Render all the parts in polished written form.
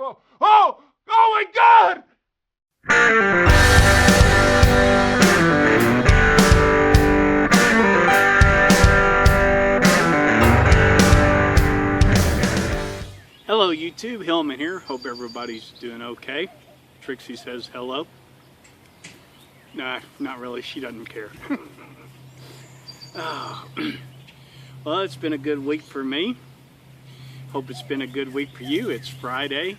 Oh, oh, oh my God! Hello YouTube, Hillman here. Hope everybody's doing okay. Trixie says hello. Nah, not really. She doesn't care. Oh. Well, it's been a good week for me. Hope it's been a good week for you. It's Friday.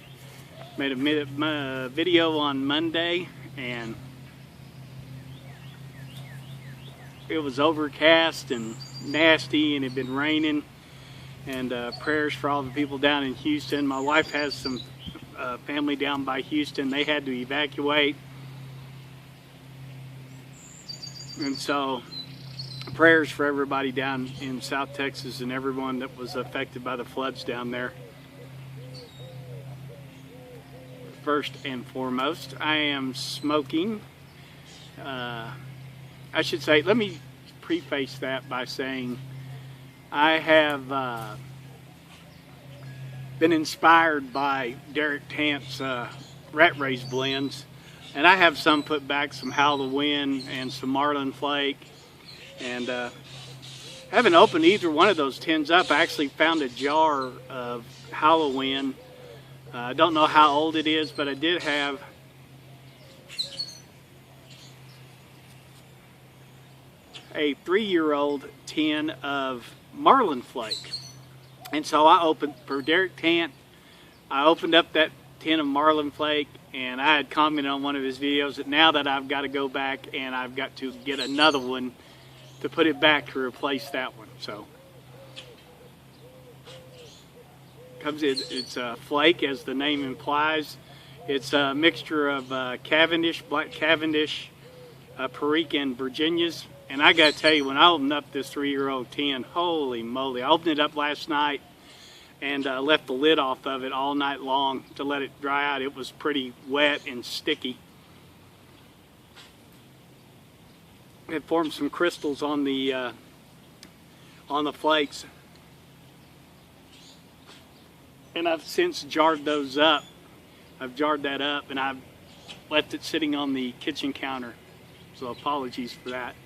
Made a video on Monday and it was overcast and nasty and it had been raining. And prayers for all the people down in Houston. My wife has some family down by Houston. They had to evacuate. And so prayers for everybody down in South Texas and everyone that was affected by the floods down there. First and foremost, I am smoking. I should say, let me preface that by saying I have been inspired by Derek Tant's rat race blends, and I have some put back, some Halloween and some Marlin Flake, and haven't opened either one of those tins up. I actually found a jar of Halloween. I don't know how old it is, but I did have a 3-year-old tin of Marlin Flake. And so I opened, for Derek Tant, I opened up that tin of Marlin Flake, and I had commented on one of his videos that now that I've got to go back and I've got to get another one to put it back to replace that one. So it's a flake, as the name implies. It's a mixture of Cavendish, Black Cavendish, Perique, and Virginias. And I gotta tell you, when I opened up this 3-year-old tin, holy moly, I opened it up last night and left the lid off of it all night long to let it dry out. It was pretty wet and sticky. It formed some crystals on the flakes. And I've since jarred those up. I've jarred that up and I've left it sitting on the kitchen counter. So apologies for that.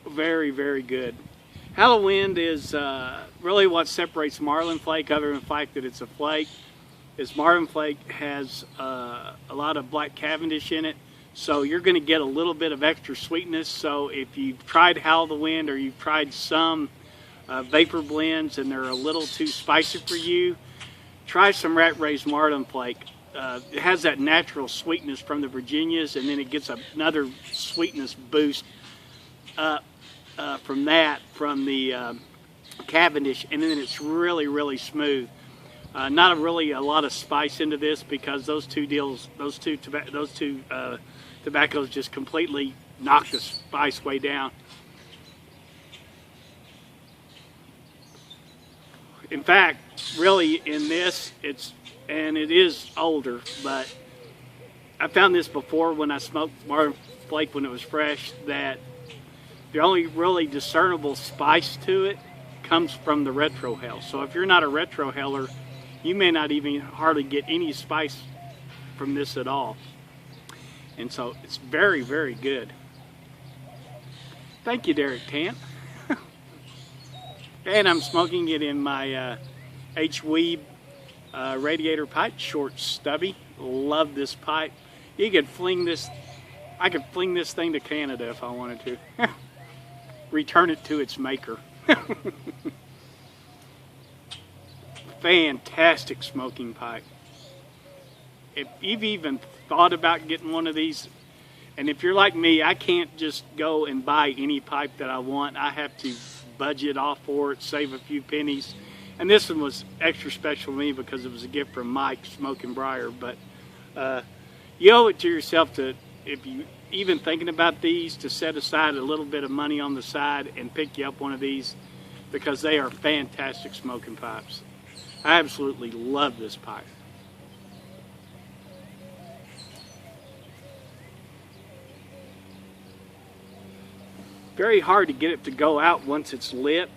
Very, very good. Halloween is really what separates Marlin Flake, other than the fact that it's a flake, is Marlin Flake has a lot of Black Cavendish in it. So you're going to get a little bit of extra sweetness. So if you've tried Halloween or you've tried some vapor blends and they're a little too spicy for you, try some Rat Raised Marlin Flake. It has that natural sweetness from the Virginias, and then it gets another sweetness boost up from the Cavendish, and then it's really, really smooth. Not really a lot of spice into this because those two tobaccos just completely knock the spice way down. In fact, really in this, it is older, but I found this before when I smoked Marlin Flake when it was fresh, that the only really discernible spice to it comes from the retrohale. So if you're not a retrohaler, you may not even hardly get any spice from this at all. And so it's very, very good. Thank you, Derek Tant. And I'm smoking it in my H-Weeb radiator pipe, short stubby. Love this pipe. You could fling this, I could fling this thing to Canada if I wanted to. Return it to its maker. Fantastic smoking pipe. If you've even thought about getting one of these, and if you're like me, I can't just go and buy any pipe that I want. I have to budget off for it, save a few pennies. And this one was extra special to me because it was a gift from Mike, Smoking Briar. But you owe it to yourself to, if you even thinking about these, to set aside a little bit of money on the side and pick you up one of these, because they are fantastic smoking pipes. I absolutely love this pipe. Very hard to get it to go out once it's lit,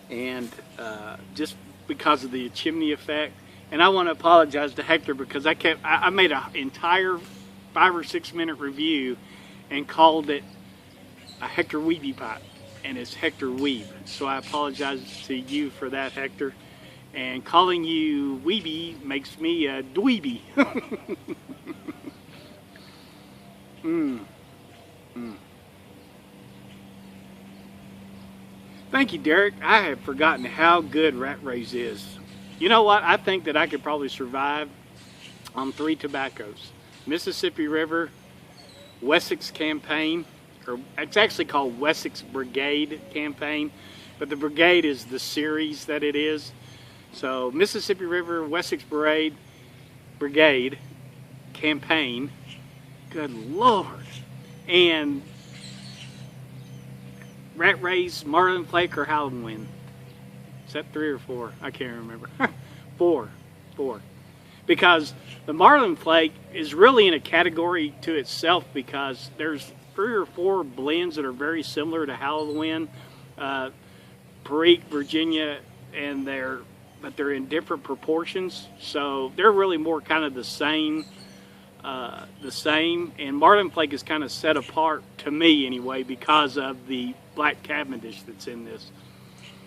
and just because of the chimney effect. And I want to apologize to Hector because I made an entire 5 or 6 minute review and called it a Hector Weeby pipe, and it's Hector Weeb. So I apologize to you for that, Hector. And calling you Weeby makes me a dweeby. Thank you, Derek. I have forgotten how good rat race is. You know what? I think that I could probably survive on 3 tobaccos. Mississippi River, Wessex Campaign, or it's actually called Wessex Brigade Campaign, but the Brigade is the series that it is. So Mississippi River, Wessex Brigade Campaign, good Lord, and Rat Race, Marlin Flake, or Howlin' Wind. Is that 3 or 4? I can't remember. 4. Because the Marlin Flake is really in a category to itself because there's 3 or 4 blends that are very similar to Howlin' Wind, Perique, Virginia, and they're in different proportions. So they're really more kind of the same. And Marlin Flake is kind of set apart to me anyway because of the black Cavendish that's in this.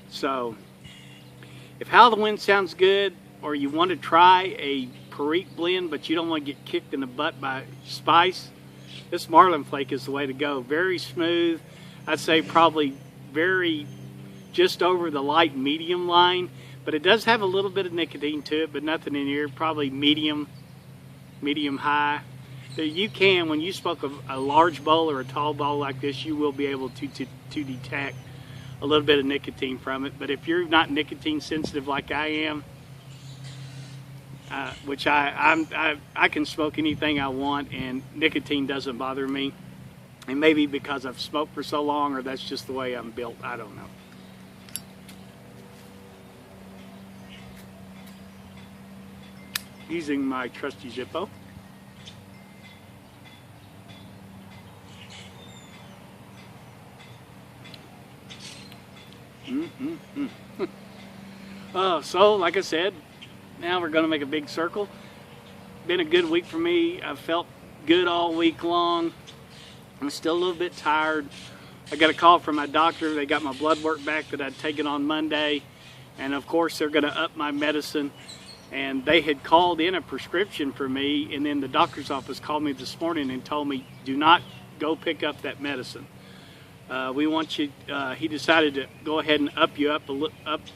So if Howlin' Wind sounds good, or you want to try a Perique blend but you don't want to get kicked in the butt by spice, this Marlin Flake is the way to go. Very smooth. I'd say probably just over the light medium line, but it does have a little bit of nicotine to it, but nothing in here. Probably medium high. So you can, when you smoke a large bowl or a tall bowl like this, you will be able to detect a little bit of nicotine from it. But if you're not nicotine sensitive like I am, which I can smoke anything I want and nicotine doesn't bother me, and maybe because I've smoked for so long, or that's just the way I'm built, I don't know. Using my trusty Zippo. So like I said, now we're going to make a big circle. Been a good week for me. I felt good all week long. I'm still a little bit tired. I got a call from my doctor. They got my blood work back that I'd taken on Monday, and of course they're going to up my medicine. And they had called in a prescription for me, and then the doctor's office called me this morning and told me, do not go pick up that medicine. We want you, he decided to go ahead and up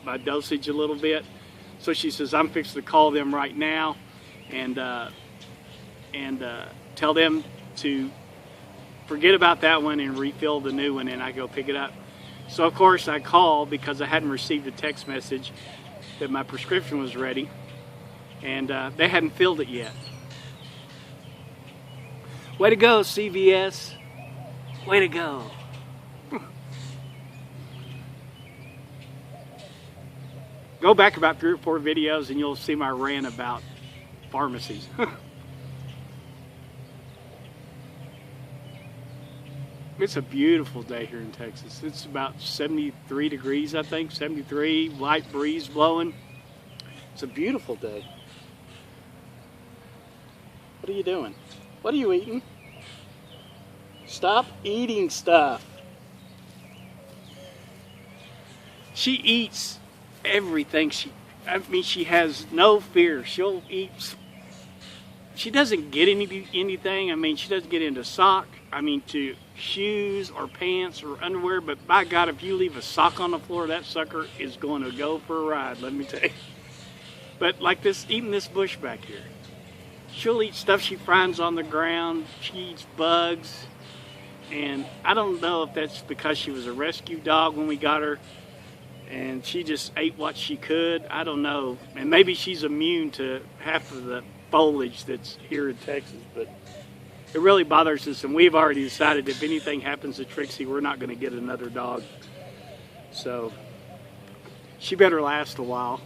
my dosage a little bit. So she says, I'm fixing to call them right now and tell them to forget about that one and refill the new one, and I go pick it up. So of course I called because I hadn't received a text message that my prescription was ready, and they hadn't filled it yet. Way to go, CVS. Way to go. Go back about 3 or 4 videos and you'll see my rant about pharmacies. It's a beautiful day here in Texas. It's about 73 degrees, I think, 73, light breeze blowing. It's a beautiful day. What are you doing? What are you eating? Stop eating stuff. She eats everything. She has no fear. She'll eat. She doesn't get anything. I mean, she doesn't get into to shoes or pants or underwear, but by God, if you leave a sock on the floor, that sucker is going to go for a ride, let me tell you. But like this, eating this bush back here. She'll eat stuff she finds on the ground. She eats bugs. And I don't know if that's because she was a rescue dog when we got her and she just ate what she could. I don't know. And maybe she's immune to half of the foliage that's here in Texas, but it really bothers us, and we've already decided if anything happens to Trixie, we're not going to get another dog. So she better last a while.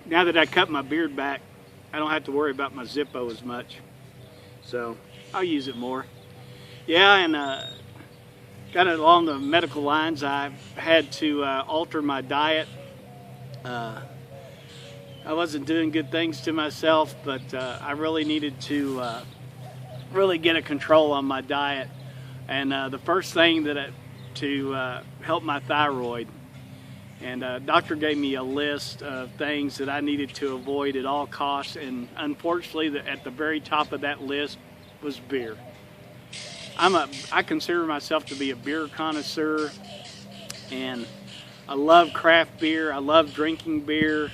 Now that I cut my beard back, I don't have to worry about my Zippo as much. So I'll use it more. Yeah, and kind of along the medical lines, I've had to alter my diet. I wasn't doing good things to myself, but I really needed to really get a control on my diet. And the first thing to help my thyroid. And doctor gave me a list of things that I needed to avoid at all costs. And unfortunately, at the very top of that list was beer. I consider myself to be a beer connoisseur, and I love craft beer. I love drinking beer,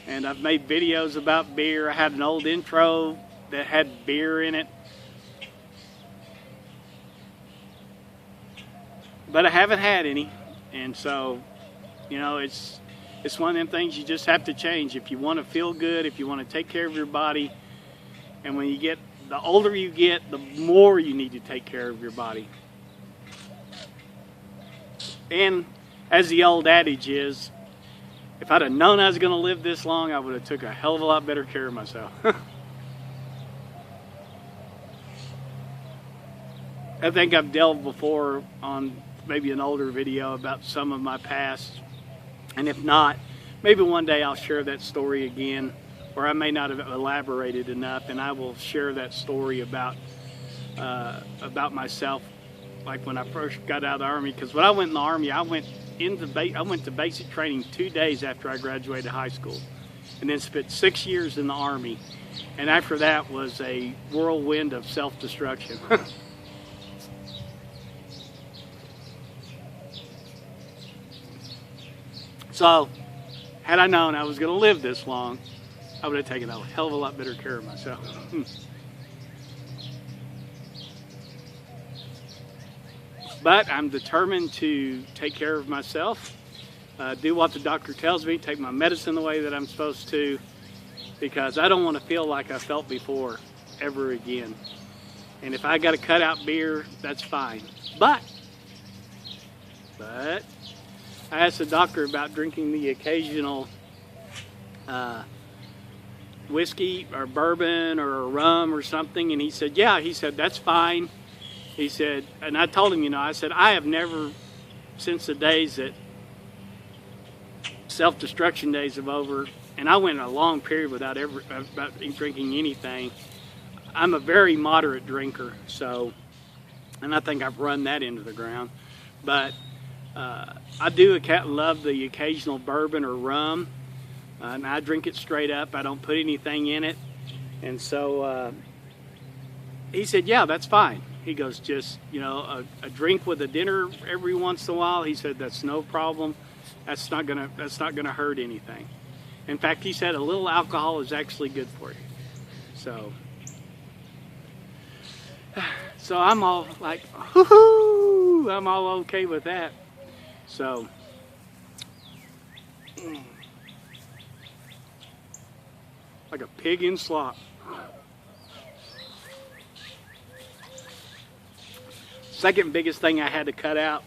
and I've made videos about beer. I had an old intro that had beer in it, but I haven't had any, and so, you know, it's one of them things you just have to change if you want to feel good, if you want to take care of your body. And when you get, the older you get, the more you need to take care of your body. And as the old adage is, if I'd have known I was going to live this long, I would have took a hell of a lot better care of myself. I think I've delved before on maybe an older video about some of my past. And if not, maybe one day I'll share that story again, or I may not have elaborated enough, and I will share that story about myself, like when I first got out of the Army. Because when I went in the Army, I went to basic training 2 days after I graduated high school, and then spent 6 years in the Army. And after that was a whirlwind of self-destruction. So, had I known I was going to live this long, I would have taken a hell of a lot better care of myself. But I'm determined to take care of myself, do what the doctor tells me, take my medicine the way that I'm supposed to, because I don't want to feel like I felt before ever again. And if I got to cut out beer, that's fine. But I asked the doctor about drinking the occasional whiskey or bourbon or rum or something, and he said, yeah, he said, that's fine. He said, and I told him, you know, I said, I have never, since the days that self-destruction days have over, and I went a long period without drinking anything. I'm a very moderate drinker, so, and I think I've run that into the ground. But I do love the occasional bourbon or rum, and I drink it straight up. I don't put anything in it. And so he said, yeah, that's fine. He goes, just, you know, a drink with a dinner every once in a while. He said, that's no problem. That's not gonna hurt anything. In fact, he said a little alcohol is actually good for you. So I'm all like, whoo-hoo, I'm all okay with that. So, like a pig in slop. Second biggest thing I had to cut out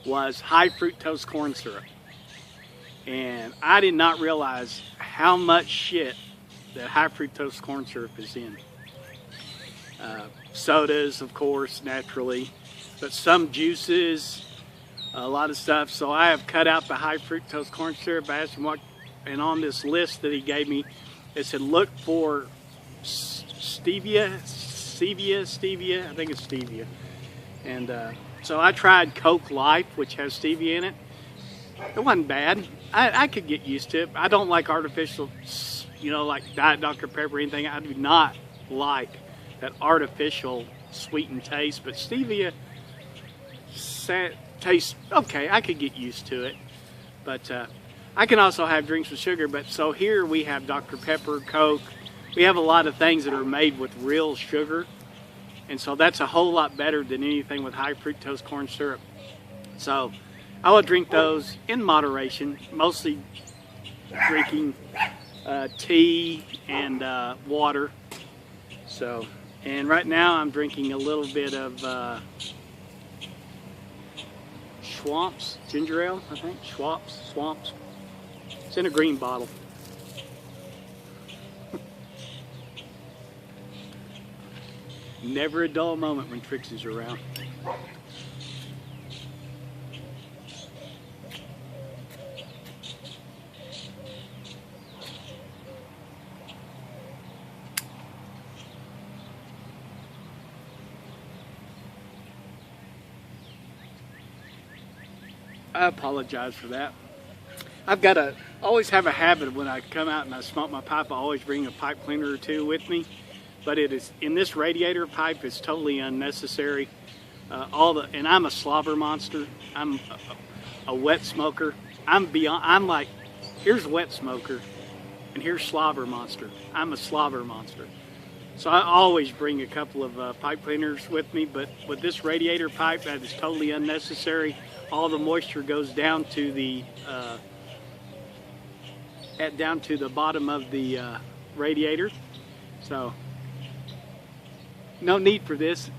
was high fructose corn syrup. And I did not realize how much shit that high fructose corn syrup is in. Sodas, of course, naturally, but some juices, a lot of stuff. So I have cut out the high fructose corn syrup. I asked him what, and on this list that he gave me, it said look for stevia, I think it's stevia. And so I tried Coke Life, which has stevia in it. It wasn't bad. I could get used to it. I don't like artificial, you know, like Diet Dr. Pepper or anything. I do not like that artificial sweetened taste, but stevia tastes okay. I could get used to it. But I can also have drinks with sugar. But so here we have Dr. Pepper, Coke. We have a lot of things that are made with real sugar. And so that's a whole lot better than anything with high fructose corn syrup. So I will drink those in moderation, mostly drinking tea and water. So, and right now I'm drinking a little bit of Schwamp's ginger ale, I think. Schwamp's. It's in a green bottle. Never a dull moment when Trixie's around. I apologize for that. Always have a habit of when I come out and I smoke my pipe, I always bring a pipe cleaner or two with me. But it is, in this radiator pipe, it's totally unnecessary. And I'm a slobber monster. I'm a wet smoker. I'm like, here's wet smoker and here's slobber monster. I'm a slobber monster. So I always bring a couple of pipe cleaners with me, but with this radiator pipe, that is totally unnecessary. All the moisture goes down to the bottom of the radiator. So no need for this.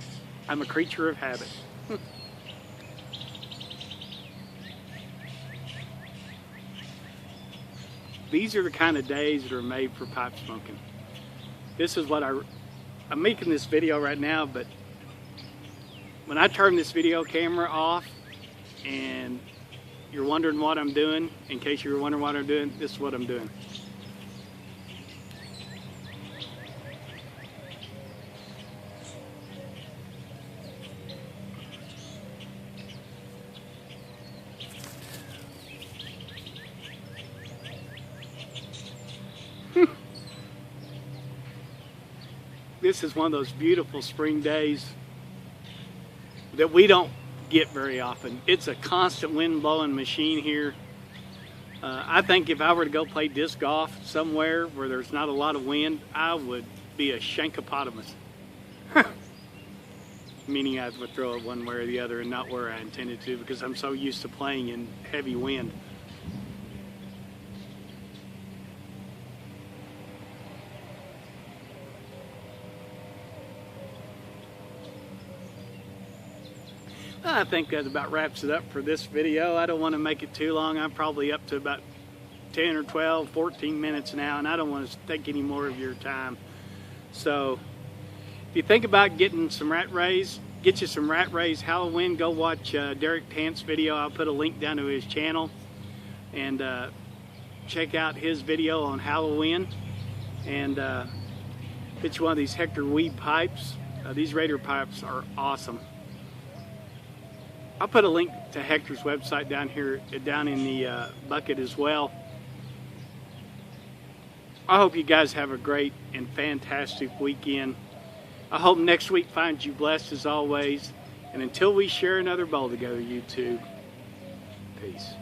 I'm a creature of habit. These are the kind of days that are made for pipe smoking. This is what I'm making this video right now, but when I turn this video camera off and you're wondering what I'm doing, in case you're wondering what I'm doing, this is what I'm doing. This is one of those beautiful spring days that we don't get very often. It's a constant wind blowing machine here. I think if I were to go play disc golf somewhere where there's not a lot of wind, I would be a shankopotamus. Meaning I would throw it one way or the other and not where I intended to, because I'm so used to playing in heavy wind. I think that about wraps it up for this video. I don't want to make it too long. I'm probably up to about 10 or 12, 14 minutes now, and I don't want to take any more of your time. So if you think about getting some rat rays, get you some rat rays Halloween, go watch Derek Tant's video. I'll put a link down to his channel, and check out his video on Halloween, and get you one of these Hector weed pipes. These radiator pipes are awesome. I'll put a link to Hector's website down here, down in the bucket as well. I hope you guys have a great and fantastic weekend. I hope next week finds you blessed as always. And until we share another bowl together, you two, peace.